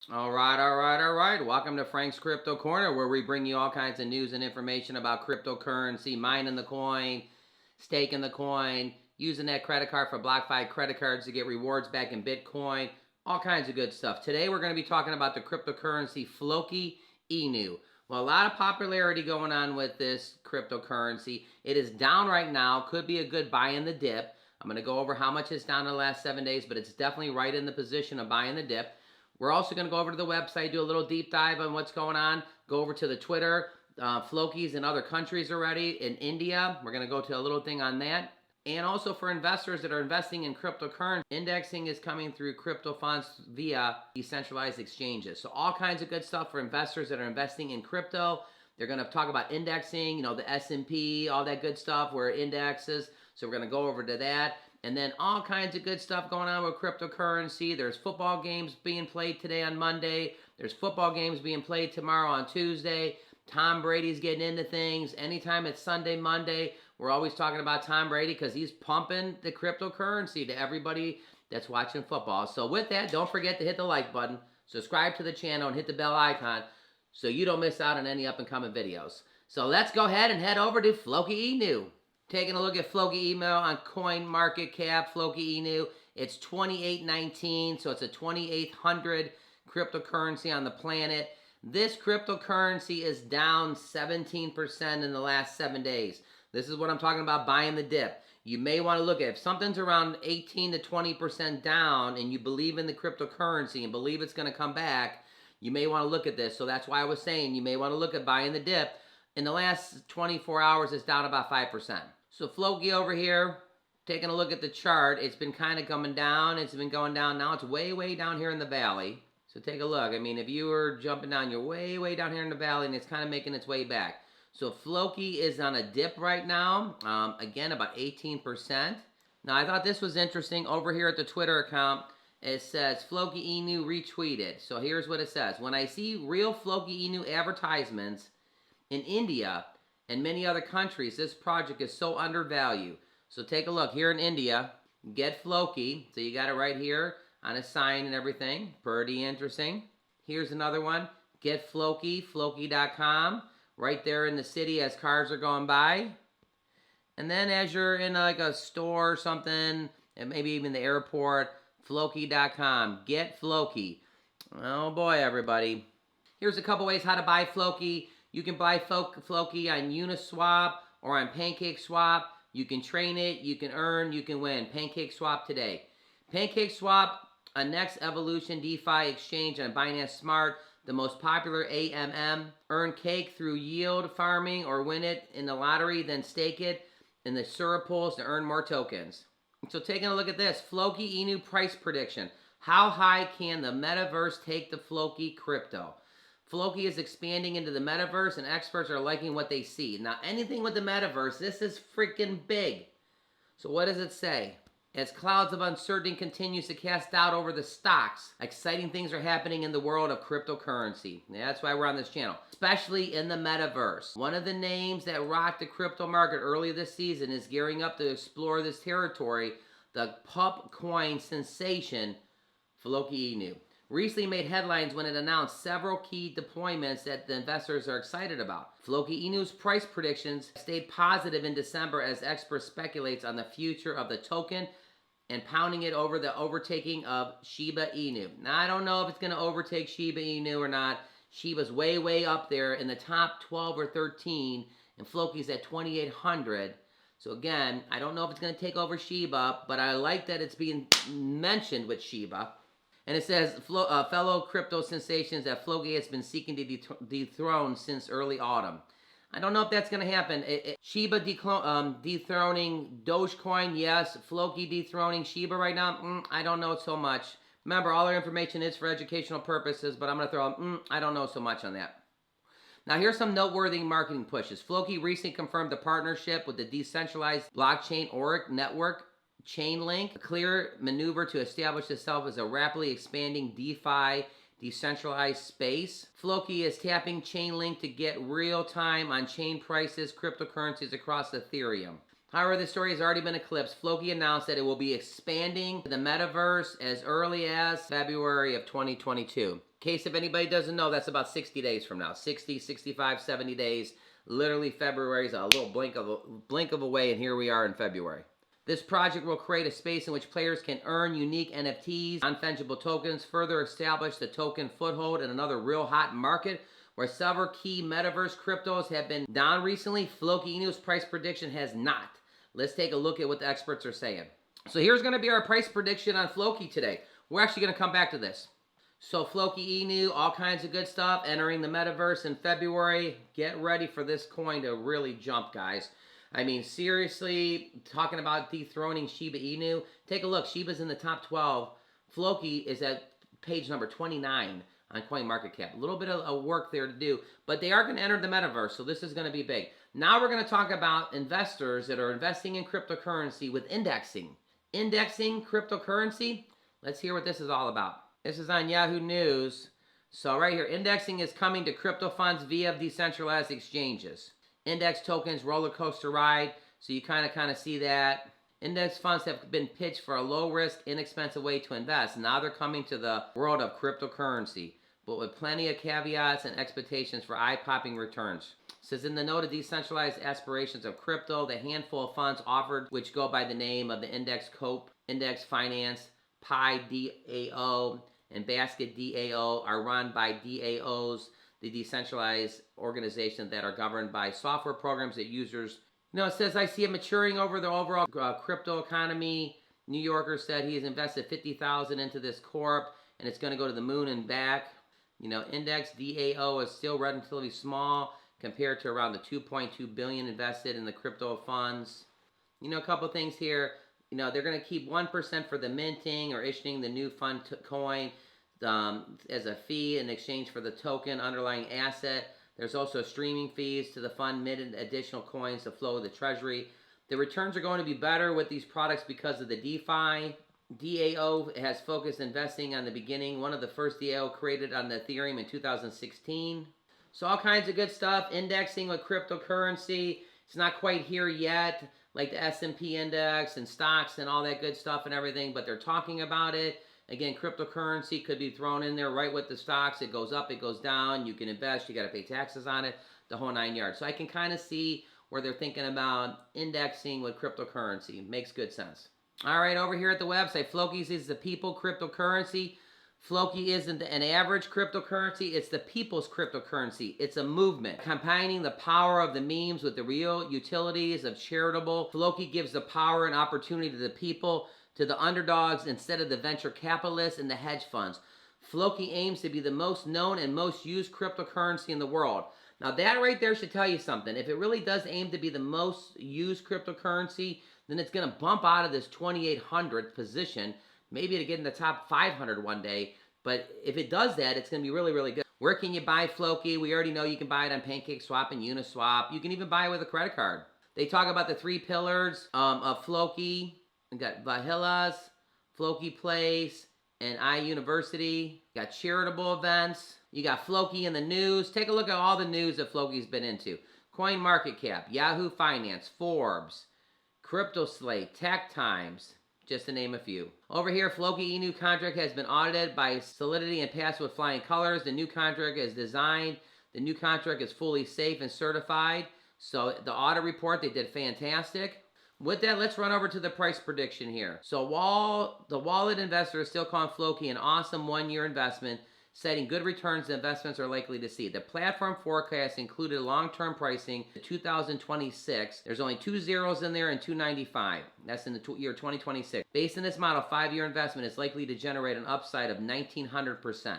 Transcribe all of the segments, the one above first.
All right. Welcome to Frank's Crypto Corner, where we bring you all kinds of news and information about cryptocurrency, mining the coin, staking the coin, using that credit card for BlockFi credit cards to get rewards back in Bitcoin, all kinds of good stuff. Today, we're going to be talking about the cryptocurrency Floki Inu. Well, a lot of popularity going on with this cryptocurrency. It is down right now. Could be a good buy in the dip. I'm going to go over how much it's down in the last 7 days, but it's definitely right in the position of buying the dip. We're also going to go over to the website, do a little deep dive on what's going on. Go over to the Twitter. Floki's in other countries already. In India, we're going to go to a little thing on that. And also for investors that are investing in cryptocurrency, indexing is coming through crypto funds via decentralized exchanges. So all kinds of good stuff for investors that are investing in crypto. They're going to talk about indexing, the S&P, all that good stuff where it indexes. So we're going to go over to that. And then all kinds of good stuff going on with cryptocurrency. There's football games being played today on Monday. There's football games being played tomorrow on Tuesday. Tom Brady's getting into things. Anytime it's Sunday, Monday, we're always talking about Tom Brady because he's pumping the cryptocurrency to everybody that's watching football. So with that, don't forget to hit the like button, subscribe to the channel, and hit the bell icon so you don't miss out on any up-and-coming videos. So let's go ahead and head over to Floki Inu. Taking a look at Floki Inu on Coin Market Cap, Floki Inu, it's 28.19, so it's a 2,800 cryptocurrency on the planet. This cryptocurrency is down 17% in the last 7 days. This is what I'm talking about, buying the dip. You may want to look at if something's around 18 to 20% down and you believe in the cryptocurrency and believe it's going to come back, you may want to look at this. So that's why I was saying you may want to look at buying the dip. In the last 24 hours, it's down about 5%. So Floki over here, taking a look at the chart, it's been kind of coming down. It's been going down. Now it's way down here in the valley. So take a look. I mean, if you were jumping down, you're way down here in the valley, and it's kind of making its way back. So Floki is on a dip right now. Again, about 18%. Now, I thought this was interesting. Over here at the Twitter account, it says, Floki Inu retweeted. So here's what it says. When I see real Floki Inu advertisements in India and many other countries, this project is so undervalued. So take a look here in India, get Floki. So you got it right here on a sign and everything. Pretty interesting. Here's another one. Get Floki, Floki.com. Right there in the city as cars are going by. And then as you're in like a store or something, and maybe even the airport, Floki.com. Get Floki. Oh boy, everybody. Here's a couple ways how to buy Floki. You can buy Floki on Uniswap or on PancakeSwap. You can train it, you can earn, you can win. PancakeSwap today. PancakeSwap, a next evolution DeFi exchange on Binance Smart, the most popular AMM. Earn cake through yield farming or win it in the lottery, then stake it in the syrup pools to earn more tokens. So taking a look at this, Floki Inu Price Prediction. How high can the metaverse take the Floki crypto? Floki is expanding into the metaverse and experts are liking what they see. Now, anything with the metaverse, this is freaking big. So what does it say? As clouds of uncertainty continues to cast doubt over the stocks, exciting things are happening in the world of cryptocurrency. That's why we're on this channel, especially in the metaverse. One of the names that rocked the crypto market early this season is gearing up to explore this territory, the pup coin sensation, Floki Inu. Recently made headlines when it announced several key deployments that the investors are excited about. Floki Inu's price predictions stayed positive in December as experts speculates on the future of the token and pounding it over the overtaking of Shiba Inu. Now, I don't know if it's going to overtake Shiba Inu or not. Shiba's way up there in the top 12 or 13, and Floki's at 2,800. So again, I don't know if it's going to take over Shiba, but I like that it's being mentioned with Shiba. And it says, fellow crypto sensations that Floki has been seeking to dethrone since early autumn. I don't know if that's going to happen. Shiba dethroning Dogecoin, yes. Floki dethroning Shiba right now, I don't know so much. Remember, all our information is for educational purposes, but I'm going to throw out, I don't know so much on that. Now, here's some noteworthy marketing pushes. Floki recently confirmed a partnership with the decentralized blockchain Auric network, Chainlink, a clear maneuver to establish itself as a rapidly expanding DeFi decentralized space. Floki is tapping Chainlink to get real-time on-chain prices, cryptocurrencies across Ethereum. However, the story has already been eclipsed. Floki announced that it will be expanding to the metaverse as early as February of 2022. In case if anybody doesn't know, that's about 60 days from now. 60, 65, 70 days. Literally February is a little blink of a way, and here we are in February. This project will create a space in which players can earn unique NFTs, non-fungible tokens, further establish the token foothold in another real hot market where several key metaverse cryptos have been down recently. Floki Inu's price prediction has not. Let's take a look at what the experts are saying. So here's going to be our price prediction on Floki today. We're actually going to come back to this. So Floki Inu, all kinds of good stuff, entering the metaverse in February. Get ready for this coin to really jump, guys. I mean, seriously, talking about dethroning Shiba Inu. Take a look. Shiba's in the top 12. Floki is at page number 29 on CoinMarketCap. A little bit of work there to do, but they are going to enter the metaverse, so this is going to be big. Now we're going to talk about investors that are investing in cryptocurrency with indexing. Indexing cryptocurrency. Let's hear what this is all about. This is on Yahoo News. So right here, indexing is coming to crypto funds via decentralized exchanges. Index tokens, roller coaster ride. So you kind of see that. Index funds have been pitched for a low-risk, inexpensive way to invest. Now they're coming to the world of cryptocurrency, but with plenty of caveats and expectations for eye-popping returns. It says in the note of decentralized aspirations of crypto, the handful of funds offered, which go by the name of the Index Cope, Index Finance, Pi DAO, and Basket DAO, are run by DAOs, the decentralized organizations that are governed by software programs that users. It says, I see it maturing over the overall crypto economy. New Yorker said he has invested $50,000 into this corp, and it's going to go to the moon and back. Index DAO is still relatively small compared to around the $2.2 billion invested in the crypto funds. A couple things here. They're going to keep 1% for the minting or issuing the new fund coin as a fee in exchange for the token underlying asset. There's also streaming fees to the fund, minted additional coins to flow the treasury. The returns are going to be better with these products because of the DeFi. DAO has focused investing on the beginning, one of the first DAO created on the Ethereum in 2016. So all kinds of good stuff. Indexing with cryptocurrency. It's not quite here yet, like the S&P index and stocks and all that good stuff and everything, but they're talking about it. Again, cryptocurrency could be thrown in there right with the stocks. It goes up, it goes down. You can invest, you got to pay taxes on it, the whole 9 yards. So I can kind of see where they're thinking about indexing with cryptocurrency. Makes good sense. All right, over here at the website, Floki's is the people cryptocurrency. Floki isn't an average cryptocurrency. It's the people's cryptocurrency. It's a movement. Combining the power of the memes with the real utilities of charitable. Floki gives the power and opportunity to the people, to the underdogs, instead of the venture capitalists and the hedge funds. Floki aims to be the most known and most used cryptocurrency in the world. Now that right there should tell you something. If it really does aim to be the most used cryptocurrency, then it's going to bump out of this 2,800th position, maybe to get in the top 500 one day. But if it does that, it's going to be really, really good. Where can you buy Floki? We already know you can buy it on PancakeSwap and Uniswap. You can even buy it with a credit card. They talk about the 3 pillars of Floki. We got Vahilas, Floki Place, and iUniversity. You got charitable events. You got Floki in the news. Take a look at all the news that Floki's been into. CoinMarketCap, Yahoo Finance, Forbes, CryptoSlate, Tech Times, just to name a few. Over here, Floki Inu contract has been audited by Solidity and passed with flying colors. The new contract is designed. The new contract is fully safe and certified. So the audit report, they did fantastic. With that, let's run over to the price prediction here. So the wallet investor is still calling Floki an awesome 1-year investment, citing good returns the investments are likely to see. The platform forecast included long-term pricing to 2026. There's only 2 zeros in there and 295. That's in the year 2026. Based on this model, 5-year investment is likely to generate an upside of 1,900%.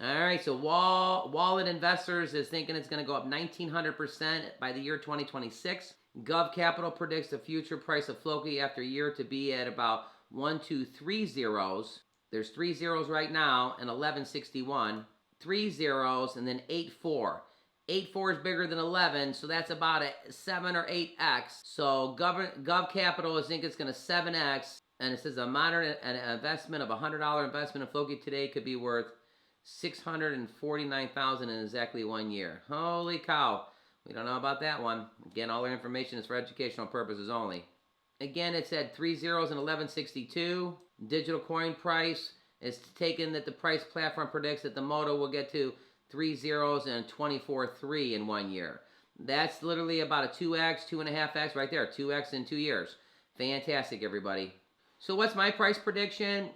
All right, so wallet investors is thinking it's going to go up 1,900% by the year 2026. Gov Capital predicts the future price of Floki after a year to be at about 1, 2, 3 zeros. There's 3 zeros right now and 1161. 3 zeros and then 84. 84 is bigger than 11, so that's about a 7 or 8x. So Gov Capital is think it's going to 7x, and it says an investment of $100 investment in Floki today could be worth $649,000 in exactly 1 year. Holy cow. We don't know about that one. Again, all our information is for educational purposes only. Again, it's at 3 zeros and 1162. Digital coin price It's taken that the price platform predicts that the moto will get to 3 zeros and 24.3 in 1 year. That's literally about a 2x, 2.5x right there. 2x in 2 years. Fantastic, everybody. So what's my price prediction?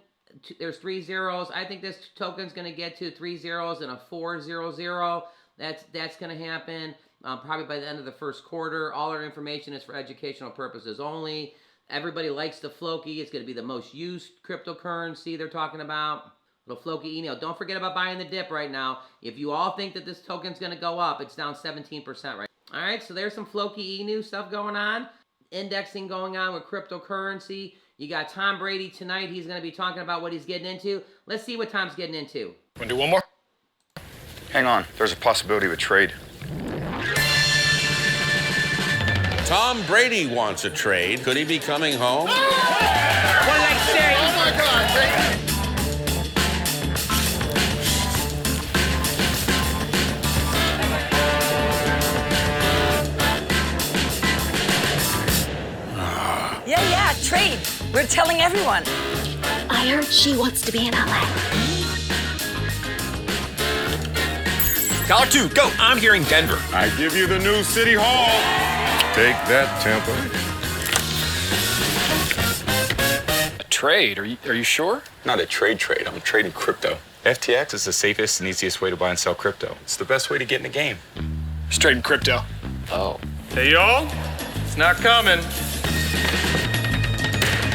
There's 3 zeros. I think this token's going to get to 3 zeros and a 400. That's going to happen probably by the end of the first quarter. All our information is for educational purposes only. Everybody likes the Floki. It's going to be the most used cryptocurrency they're talking about. Little Floki Inu. Don't forget about buying the dip right now. If you all think that this token's going to go up, it's down 17% right. All right, so there's some Floki Inu stuff going on. Indexing going on with cryptocurrency. You got Tom Brady tonight. He's going to be talking about what he's getting into. Let's see what Tom's getting into. Want to do one more? Hang on. There's a possibility of a trade. Tom Brady wants a trade. Could he be coming home? What did I say? Oh my God, Brady! Yeah, trade. We're telling everyone. I heard she wants to be in LA. $2, go. I'm here in Denver. I give you the new City Hall. Take that, Tampa. A trade? Are you sure? Not a trade. I'm trading crypto. FTX is the safest and easiest way to buy and sell crypto. It's the best way to get in the game. Just trading crypto. Oh. Hey, y'all. It's not coming.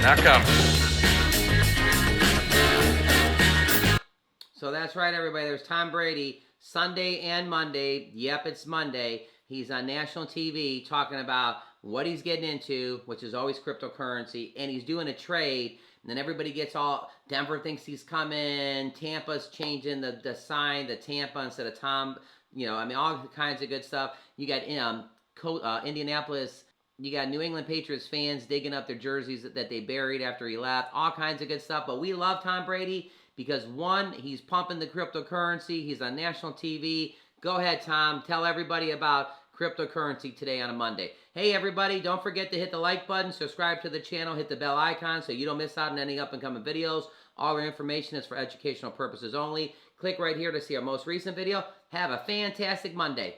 Not coming. So that's right, everybody. There's Tom Brady, Sunday and Monday. Yep, it's Monday. He's on national TV talking about what he's getting into, which is always cryptocurrency, and he's doing a trade. And then everybody gets all, Denver thinks he's coming, Tampa's changing the sign, the Tampa instead of Tom. You know, I mean, all kinds of good stuff. You got Indianapolis. You got New England Patriots fans digging up their jerseys that they buried after he left. All kinds of good stuff. But we love Tom Brady because, one, he's pumping the cryptocurrency. He's on national TV. Go ahead, Tom. Tell everybody about cryptocurrency today on a Monday. Hey, everybody, don't forget to hit the like button, subscribe to the channel, hit the bell icon so you don't miss out on any up-and-coming videos. All our information is for educational purposes only. Click right here to see our most recent video. Have a fantastic Monday.